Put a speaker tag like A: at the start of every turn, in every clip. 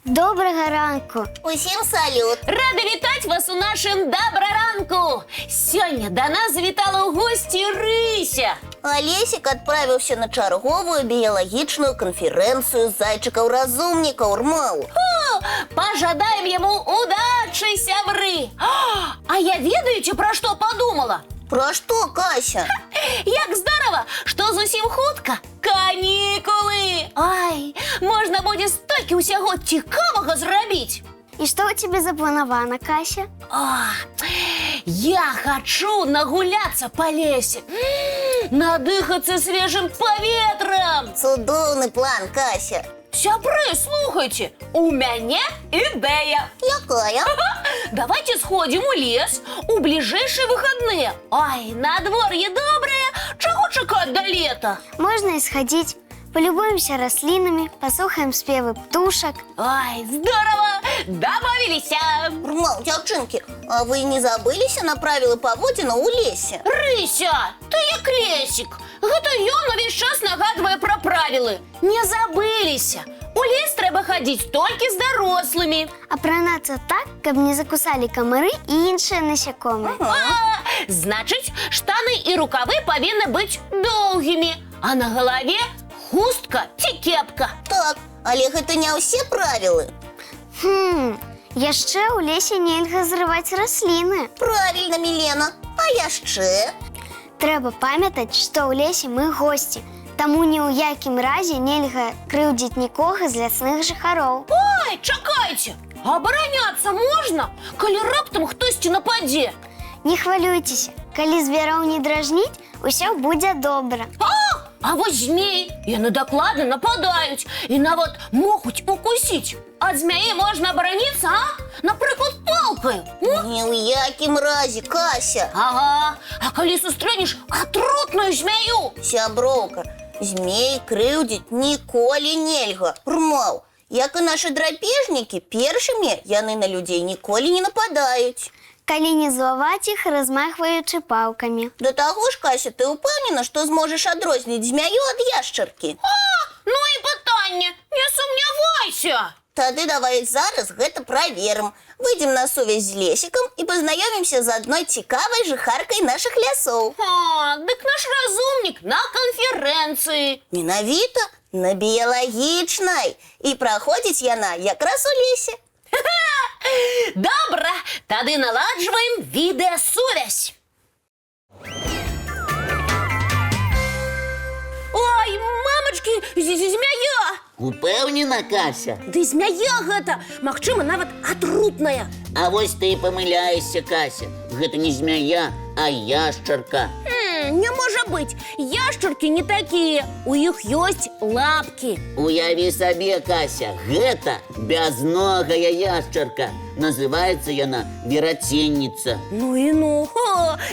A: Доброго ранку.
B: Усім салют.
C: Рада вітати вас у нашому доброранку. Сьогодні до нас завітала у гості Рися.
B: А Лесик отправился на черговую биологичную конференцию зайчиков-разумников РМАУ.
C: О, пожадаем ему удачи, сябры. А я ведаете, про що подумала?
B: Про что, Кася?
C: Як здорово, що зовсім хутка канікули. Ай, можна буде стільки усього цікавого зробити.
A: И что у тебя заплановано, Кася?
C: Я хочу нагуляться по лесу, надыхаться свежим поветром.
B: Цудовный план, Кася.
C: Сябры, слухайте, у меня идея.
B: Якая?
C: Давайте сходим у лес у ближайшие выходные. Ай, надворье доброе, чего чекать до лета?
A: Можно исходить, полюбуемся рослинами, послухаем спевы птушек.
C: Ай, здорово, добавились.
B: РМАУ, девчонки, а вы не забылись на правила поводина у лесе?
C: Рыся, ты як лесик. Гэта ён увесь час нагадывае про правілы. Не забыліся. У лес трэба ходить только с дорослыми.
A: Апранацца так, каб не закусали комары и іншыя насекомые.
C: Значит, штаны и рукавы повинны быть долгими, а на голове хустка ці кепка.
B: Так, але гэта не ўсе правілы.
A: Яшчэ ў лесе нельга зрываць расліны.
B: Правильно, Милена. А яшчэ?
A: Трэба памятаць, што ў лесе мы госці. Таму ні ў якім разе нельга крыўдзіць нікога з лясных жыхароў.
C: Ой, чакайце, абараняцца можна, калі раптам хтосьці нападзе?
A: Не хвалюйцеся, калі звероў не дражніць, усё будзе добра.
C: А вось змей, яны дакладна нападаюць і нават могуць укусіць. Ад змяі можна абараніцца, напрыклад, палкаю.
B: Ні ў якім разе, Кася.
C: Ага, а калі сустрэнеш атрутную змяю?
B: Сяброўка, змей крыўдзіць ніколі нельга. РМАУ, як і нашы драпежнікі, першымі яны на людзей ніколі не нападаюць.
A: Калі не злаваць іх, размахваючы палкамі.
B: Да таго ж, Кася, ты ўпэўнена, што зможаш адрозніць змяю ад яшчаркі?
C: Ну і пытанне, не сумнявайся.
B: Тады давай зараз гэта праверым. Выйдзем на сувязь з Лесікам і пазнаёмімся з адной цікавай жыхаркай нашых лясоў.
C: Дык наш разумнік на канферэнцыі.
B: Менавіта на біялагічнай. І праходзіць яна якраз у лесе.
C: Добра, тады наладжваем відэасувязь. Ой, мамачкі, змяя!
D: Упэўнена, Кася?
C: Ды змяя гэта, магчыма, нават атрутная.
D: А вось ты і памыляешся, Кася. Гэта не змяя, а яшчарка.
C: Не можа быць, яшчаркі не такія, у іх ёсць лапкі.
D: Уяві сабе, Кася, гэта бязногая яшчарка. Называецца яна вераценніца.
C: Ну і ну,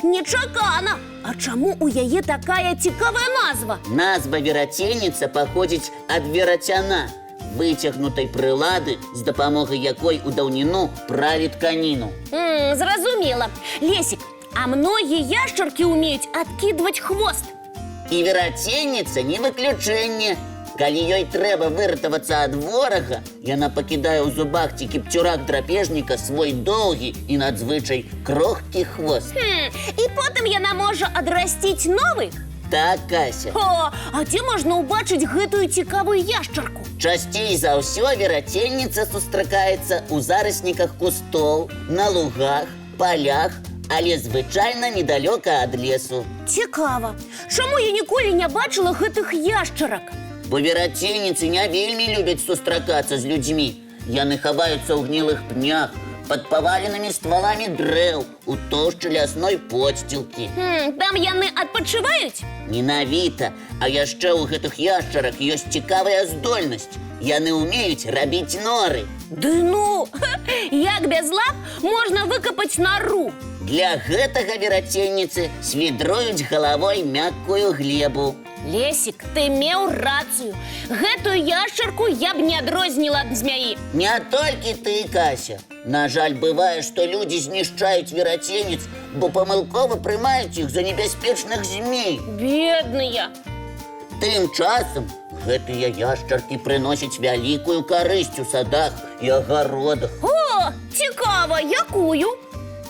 C: нечакана. А чаму у яе такая цікавая назва?
D: Назва вераценніца паходзіць ад верацяна, выцягнутай прылады, з дапамогай якой у даўніну пралі тканіну.
C: Зразумела. Лесік, а многія яшчаркі ўмеюць адкідваць хвост.
D: І вераценніца не выключэнне. Калі ёй трэба выратавацца ад ворага, яна пакідае ў зубах ці кіпцюрах драпежніка свой доўгі і надзвычай крохкі хвост.
C: І потым яна можа адрасціць новы?
D: Так, Кася.
C: А дзе можна ўбачыць гэтую цікавую яшчарку?
D: Часцей за ўсё вераценніца сустракаецца ў зарасніках кустоў, на лугах, палях, але звычайна недалёка ад лесу.
C: Цікава. Чаму я ніколі не бачыла гэтых яшчарак?
D: Бо вераценніцы не вельмі любяць сустракацца з людзьмі. Яны хаваюцца ў гнілых пнях, пад паваленымі стваламі дрэў, у тоўшчы лясной подсцілкі.
C: Там яны адпачываюць?
D: Менавіта. А яшчэ ў гэтых яшчарак ёсць цікавая здольнасць. Яны ўмеюць рабіць норы.
C: Ды ну, як без лап можна выкапаць нору?
D: Для гэтага вераценніцы свідруюць галавой мяккую глебу.
C: Лесік, ты меў рацыю. Гэтую яшчарку я б не адрозніла ад змяі.
D: Не толькі ты, Кася. На жаль, бывае, што людзі знішчаюць вераценніц, бо памылкова прымаюць іх за небяспечных змей.
C: Бедныя.
D: Тым часам гэтыя яшчаркі прыносяць вялікую карысць у садах і агародах.
C: О, цікава, якую?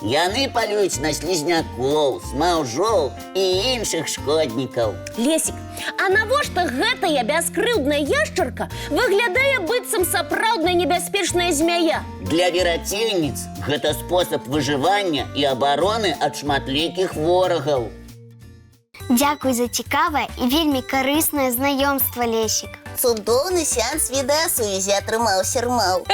D: Яны палююць на слізнякоў, смаўжоў і іншых шкоднікаў.
C: Лесік, а навошта гэтая бяскрыўдная яшчарка выглядае быццам сапраўдная небяспечная змяя?
D: Для верацельніц гэта спосаб выжывання і абароны ад шматлікіх ворагаў.
A: Дзякуй за цікавае і вельмі карыснае знаёмства, Лесік.
B: Цудоўны сеанс відэасувязі атрымаўся, Рмаў.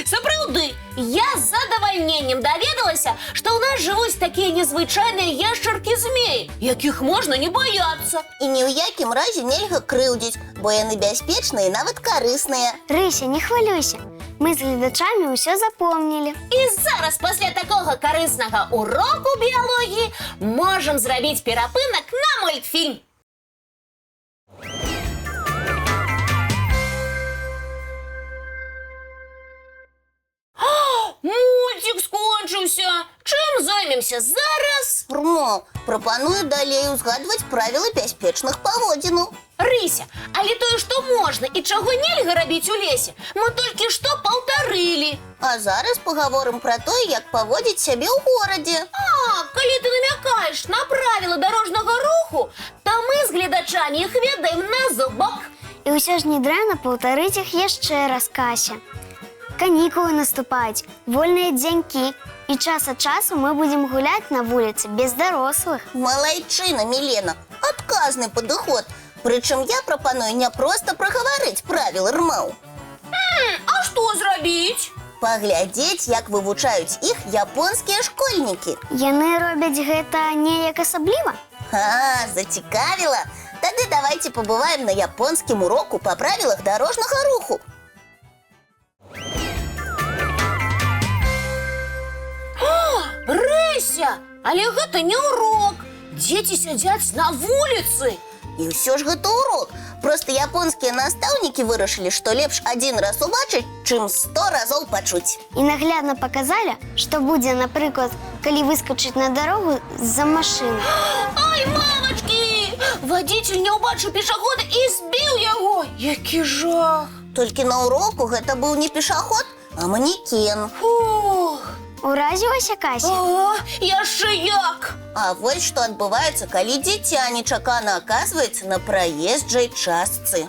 C: Сапраўды, я з задавальненнем даведалася, што ў нас жывуць такія незвычайныя яшчаркі-змеі, якіх можна не баяцца.
B: І ні ў якім разе нельга крыўдзіць, бо яны бяспечныя і нават карысныя.
A: Рыся, не хвалюйся. Мы з гледачамі ўсё запомнілі.
C: І зараз пасля такога карыснага уроку біялогіі можам зрабіць перапынак на мультфільм. Мультик скончыўся. Чым займемся зараз?
B: Рмаў, прапаную далей узгадваць правілы бяспечных паводзінаў.
C: Рыся, але тое, што можна і чаго нельга рабіць у лесе, мы толькі што паўтарылі.
B: А зараз пагаворым пра тое, як паводзіць сябе ў горадзе.
C: Калі ты намякаеш на правілы дарожнага руху, то мы з гледачамі іх ведаем на зубок.
A: І ўсё ж не дрэнна паўтарыць іх яшчэ раз, Кася. Канікулы наступаюць, вольныя дзянькі. І час ад часу мы будзем гуляць на вуліцы без дарослых.
B: Малайчына, Мілена, адказны падыход. Прычым я прапаную не проста прагаварыць правілы, Рмаў.
C: А што зрабіць?
B: Паглядзець, як вывучаюць іх японскія школьнікі.
A: Яны робяць гэта неяк асабліва?
B: Зацікавіла? Тады давайце пабываем на японскім уроку па правілах дарожнага руху.
C: Рыся, але гэта не урок. Дзеці сядзяць на вуліцы.
B: І ўсё ж гэта урок. Проста японскія настаўнікі вырашылі, што лепш адзін раз убачыць, чым 100 разоў пачуць.
A: І наглядна паказалі, што будзе, напрыклад, калі выскачыць на дарогу з-за машыны.
C: Ай, мамачкі! Вадзіцель не ўбачыў пешахода і збіў яго. Які жах!
B: Толькі на уроку гэта быў не пешаход, а манекен.
C: Фух!
A: Уразілася, Кася?
C: Яшчэ як!
B: А вось што адбываецца, калі дзіця нечакана аказваецца на праезджай частцы.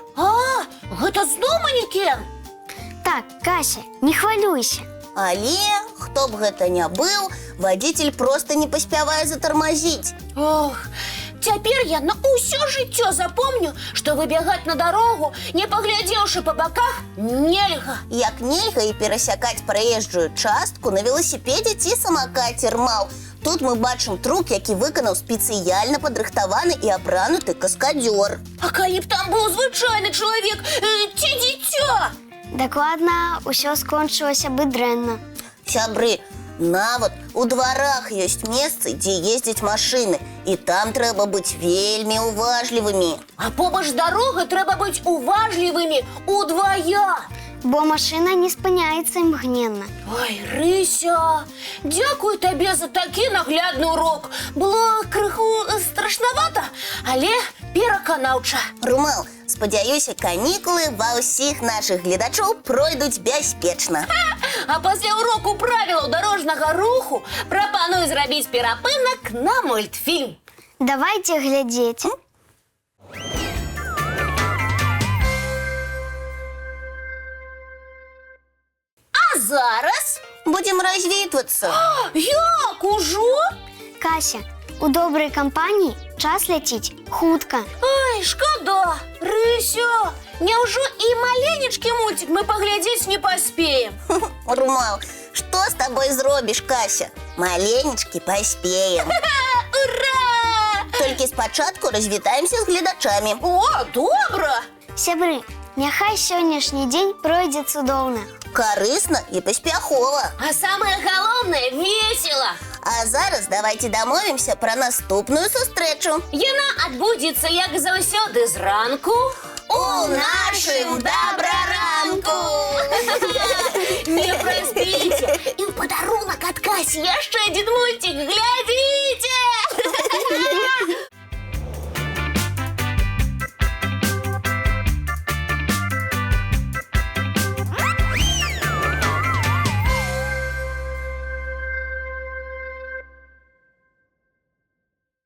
C: Гэта зноў манекен?
A: Так, Кася, не хвалюйся.
B: Але, хто б гэта не быў, вадзіцель проста не паспявае затармазіць.
C: Ох, цяпер я на ўсё жыццё запомню, што выбягаць на дарогу, не паглядзеўшы па баках, нельга.
B: Як нельга і перасякаць праезджую частку на веласіпедзе ці самакаце, Рмаў. Тут мы бачым трук, які выканаў спецыяльна падрыхтаваны і апрануты каскадзёр.
C: А калі б там быў звычайны чалавек ці дзіця?
A: Дакладна, ўсё скончылася бы дрэнна.
B: Сябры, нават у дварах ёсць месцы, дзе ездзяць машыны, і там трэба быць вельмі уважлівымі.
C: А побач з дарогай трэба быць уважлівымі удвая.
A: Бо машына не спыняецца імгненна.
C: Ой, Рыся, дзякуй табе за такі наглядны урок. Было крыху страшнавата, але пераканаўча.
B: Рмаў, спадзяюся, канікулы ва ўсіх нашых гледачоў пройдуць бяспечна.
C: А пасля уроку правілаў дарожнага руху прапаную зрабіць перапынак на мультфільм.
A: Давайце глядзець.
C: А зараз?
B: Будзем развітвацца.
C: Як ужо?
A: Кася, у добрай кампаніі час ляціць хутка.
C: Ай, шкада. Рыся, няўжо і маленечкі мультик мы паглядзець не паспеем?
B: Рмаў, што з табой зробіш, Кася? Маленечкі паспеем.
C: Ура!
B: Толькі спачатку развітаемся з гледачамі.
C: О, добра!
A: Сябры, няхай сённяшні дзень пройдзе цудоўна.
B: Карысна і паспяхова.
C: А самае галоўнае весела.
B: А зараз давайце дамовімся пра наступную сустрэчу.
C: Яна адбудзецца, як заўсёды, зранку
B: У нашым добраранку!
C: Не праспіце! І ў падарунак ад Касі яшчэ адзін мультик, глядзь!